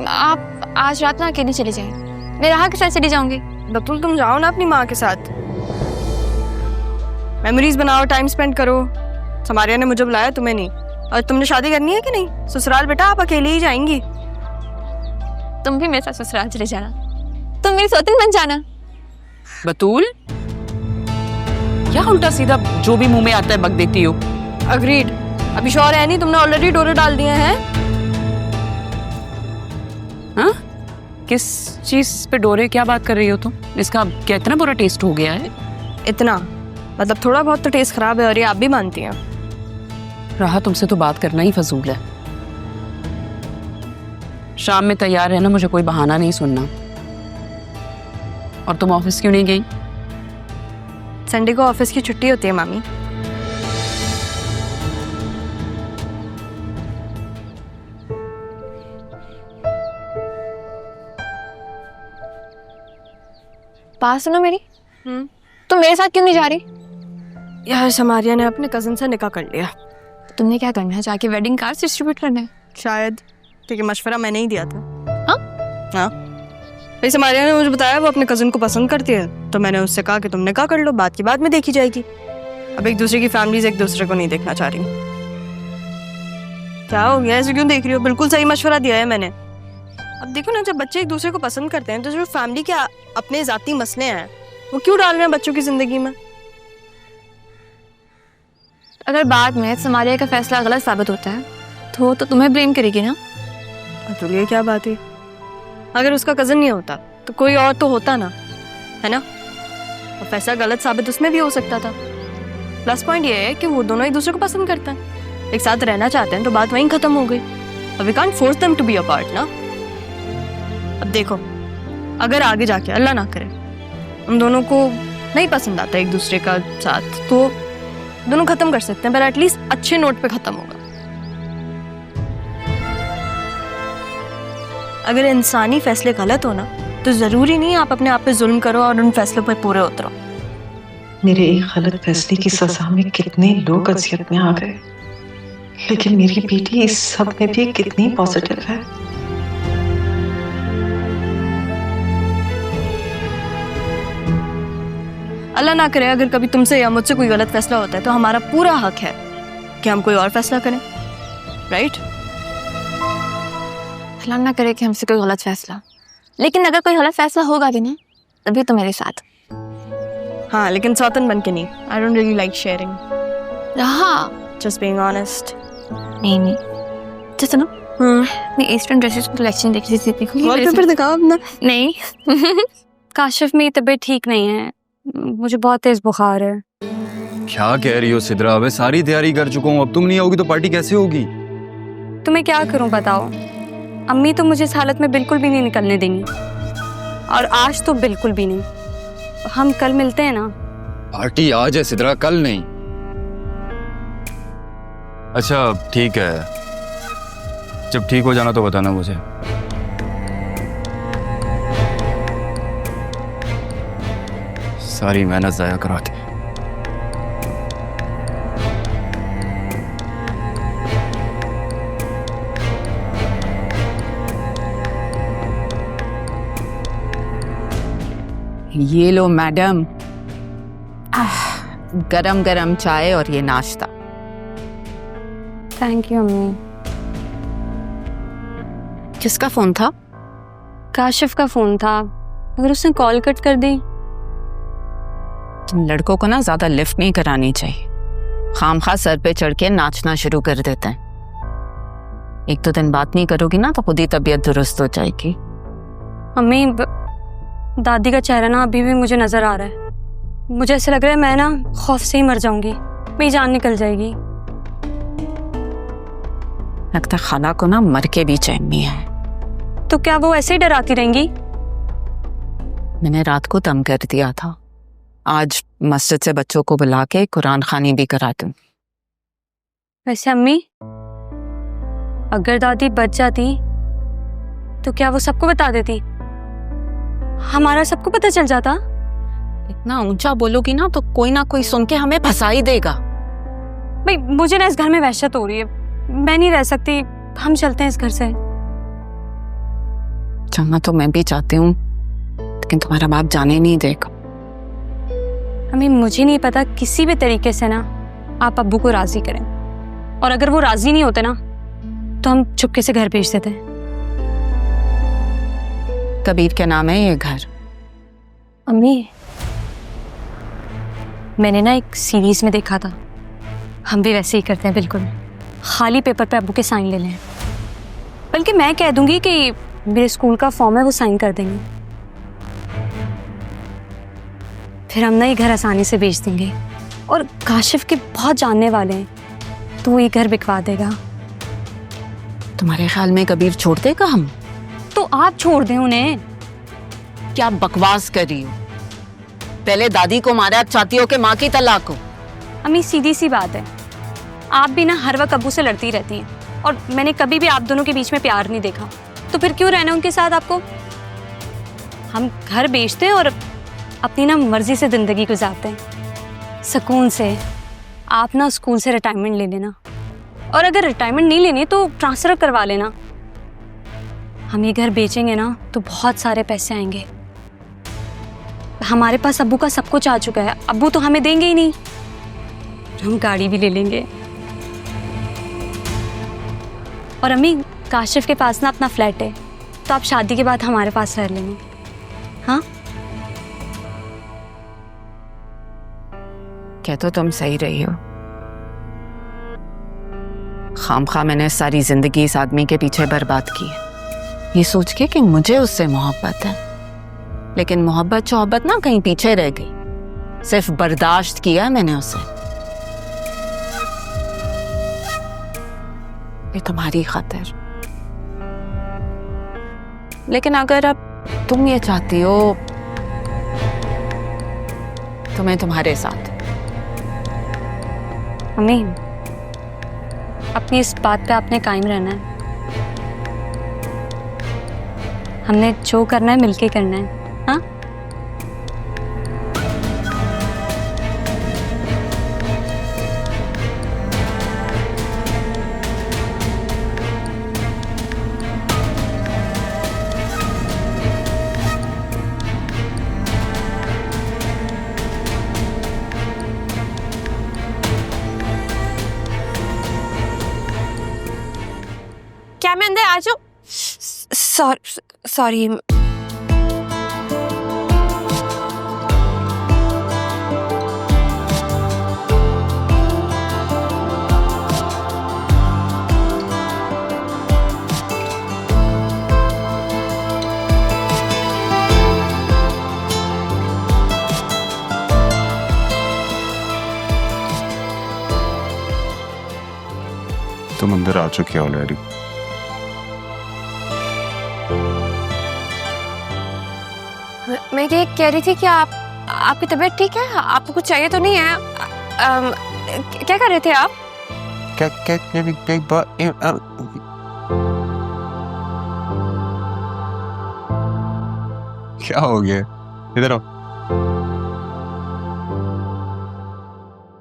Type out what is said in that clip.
आप आज रात में अकेले चले जाएं। मैं राहा के साथ चली जाऊंगी। बतूल तुम जाओ ना अपनी माँ के साथ, मेमोरीज बनाओ, टाइम स्पेंड करो। समारिया ने मुझे बुलाया, तुम्हें नहीं। और तुमने शादी करनी है कि नहीं? ससुराल बेटा आप अकेले ही जाएंगी। तुम भी मेरे साथ ससुराल चले जाना, तुम मेरी सौतन बन जाना। बतूल, क्या उल्टा सीधा जो भी मुंह में आता है बक देती हो? अग्रीड। अभी श्योर है नहीं, तुमने ऑलरेडी डोरे डाल दिए हैं। हाँ? किस चीज पे डोरे? क्या बात कर रही हो तुम? इसका क्या इतना बुरा टेस्ट हो गया है? इतना मतलब थोड़ा बहुत तो टेस्ट खराब है, और ये आप भी मानती हैं। राहा, तुमसे तो बात करना ही फजूल है। शाम में तैयार है ना, मुझे कोई बहाना नहीं सुनना। और तुम ऑफिस क्यों नहीं गई? संडे को ऑफिस की छुट्टी होती है मामी। बात सुनो मेरी, तुम मेरे साथ क्यों नहीं जा रही? यार समारिया ने अपने कजिन से निकाह कर लिया। तुमने क्या करना है? जाके वेडिंग कार्ड्स डिस्ट्रीब्यूट करना है शायद, क्योंकि मशवरा मैंने ही दिया था। हाँ? भाई समारिया ने मुझे बताया वो अपने कजिन को पसंद करती है, तो मैंने उससे कहा कि तुम निकाह कर लो, बात की बाद में देखी जाएगी। अब एक दूसरे की फैमिलीज एक दूसरे को नहीं देखना चाह रही। क्या हो गया, ऐसे क्यों देख रही हो? बिल्कुल सही मशवरा दिया है मैंने। अब देखो ना, जब बच्चे एक दूसरे को पसंद करते हैं तो जो फैमिली के अपने जाती मसले हैं वो क्यों डाल रहे हैं बच्चों की जिंदगी में? अगर बाद में समारिया का फैसला गलत साबित होता है तो तुम्हें ब्लेम करेगी ना? तो ये क्या बात है? अगर उसका कजन नहीं होता तो कोई और तो होता ना, है ना? और फैसला गलत साबित उसमें भी हो सकता था। प्लस पॉइंट ये है कि वो दोनों एक दूसरे को पसंद करते हैं, एक साथ रहना चाहते हैं, तो बात वहीं खत्म हो गई। अब we can't force them to be apart ना। अब देखो, अगर आगे जाके अल्लाह ना करे उन दोनों को नहीं पसंद आता एक दूसरे का साथ, तो दोनों खत्म कर सकते हैं, पर एटलीस्ट अच्छे नोट पे खत्म होगा। अगर इंसानी फैसले गलत हो ना, तो जरूरी नहीं आप अपने आप पे जुल्म करो और उन फैसलों पर पूरे उतरो। मेरे एक गलत फैसले की सजा में कितने लोग अज़ियत में आ गए, लेकिन मेरी बेटी इस सब में भी कितनी पॉजिटिव है। अल्लाह ना करे अगर कभी तुमसे या मुझसे कोई गलत फैसला होता है, तो हमारा पूरा हक है कि हम कोई और फैसला करें, राइट? अल्लाह ना करे कि हमसे कोई गलत फैसला, लेकिन अगर कोई गलत फैसला होगा भी ना, तभी तो मेरे साथ। हाँ, लेकिन सौतन बन के नहीं। I don't really like sharing. रहा जस्ट बीइंग ऑनेस्ट। नहीं तो सुनो, मैं ईस्टर्न ड्रेसेस की कलेक्शन देख रही थी, देखूंगी? वॉलपेपर दिखाओ अपना। नहीं काशिफ, मेरी तबीयत ठीक नहीं है, मुझे बहुत तेज बुखार है। क्या कह रही हो सिद्रा? मैं सारी तैयारी कर चुका हूँ, अब तुम नहीं आओगी तो पार्टी कैसे होगी? तो मैं क्या करूं बताओ? अम्मी तो मुझे इस हालत में बिल्कुल भी नहीं निकलने देंगी, और आज तो बिल्कुल भी नहीं। हम कल मिलते हैं ना? पार्टी आज है सिद्रा, कल नहीं। अच्छा ठीक है, जब ठीक हो जाना तो बताना मुझे। सारी मेहनत जाया कराती। ये लो मैडम, गरम गरम चाय और ये नाश्ता। थैंक यू अम्मी। किसका फोन था? काशिफ का फोन था, अगर उसने कॉल कट कर दी। तुम लड़कों को ना ज्यादा लिफ्ट नहीं करानी चाहिए, खामखा सर पे चढ़ के नाचना शुरू कर देते हैं। एक दो दिन बात नहीं करोगी ना तो खुद ही तबीयत दुरुस्त हो जाएगी। अम्मी, दादी का चेहरा ना अभी भी मुझे नजर आ रहा है, मुझे ऐसा लग रहा है मैं ना खौफ से ही मर जाऊंगी, मेरी जान निकल जाएगी। लगता है खाला को ना मर के भी चैन नहीं है। तो क्या वो ऐसे ही डराती रहेंगी? मैंने रात को दम कर दिया था, आज मस्जिद से बच्चों को बुला के कुरान खानी भी करा दूं। वैसे अम्मी, अगर दादी बच जाती तो क्या वो सबको बता देती? हमारा सबको पता चल जाता। इतना ऊंचा बोलोगी ना तो कोई ना कोई सुन के हमें फंसा ही देगा। भाई मुझे ना इस घर में वहशत हो रही है, मैं नहीं रह सकती, हम चलते हैं इस घर से। जाना तो मैं भी चाहती हूँ, लेकिन तुम्हारा बाप जाने नहीं देगा। अम्मी मुझे नहीं पता, किसी भी तरीके से ना आप अब्बू को राजी करें, और अगर वो राजी नहीं होते ना तो हम चुपके से घर भेज देते हैं। कबीर के नाम है ये घर। अम्मी मैंने ना एक सीरीज में देखा था, हम भी वैसे ही करते हैं, बिल्कुल खाली पेपर पे अब्बू के साइन ले लें। बल्कि मैं कह दूंगी कि मेरे स्कूल का फॉर्म है, वो साइन कर देंगे, फिर हम ना ये घर आसानी से बेच देंगे। और काशिफ के बहुत जानने वाले हैं, तो वो ये घर बिकवा देगा। तुम्हारे ख्याल में कबीर छोड़ देगा हम? तो आप छोड़ दें उन्हें। क्या बकवास कर रही हो? पहले दादी को मारा, अब चाहती हो कि माँ की तलाक हो? अम्मी सीधी सी बात है, आप भी ना हर वक्त अब्बू से लड़ती रहती हैं, और मैंने कभी भी आप दोनों के बीच में प्यार नहीं देखा, तो फिर क्यों रहना उनके साथ आपको? हम घर बेचते हैं और अपनी ना मर्जी से जिंदगी गुजारते हैं, सुकून से। आप ना स्कूल से रिटायरमेंट ले लेना, और अगर रिटायरमेंट नहीं लेनी तो ट्रांसफर करवा लेना। हम ये घर बेचेंगे ना तो बहुत सारे पैसे आएंगे। हमारे पास अब्बू का सब कुछ आ चुका है, अब्बू तो हमें देंगे ही नहीं, हम गाड़ी भी ले लेंगे। और अम्मी काशिफ के पास ना अपना फ्लैट है, तो आप शादी के बाद हमारे पास रह लेंगे। हाँ क्या तो तुम सही रही हो। खामखा मैंने सारी जिंदगी इस आदमी के पीछे बर्बाद की है, ये सोच के कि मुझे उससे मोहब्बत है। लेकिन मोहब्बत ना कहीं पीछे रह गई, सिर्फ बर्दाश्त किया मैंने उसे। ये तुम्हारी खातिर। लेकिन अगर अब तुम ये चाहती हो तो मैं तुम्हारे साथ। अम्मी अपनी इस बात पे आपने कायम रहना है, हमने जो करना है मिलके करना है। हाँ क्या मैं अंदर आ जाऊं? सॉरी। तुम अंदर आ चुके हो ऑलरेडी। मैं ये कह रही थी कि आपकी तबीयत ठीक है? आपको कुछ चाहिए तो नहीं है? क्या कर रहे थे आप? क्या हो गया? इधर आओ।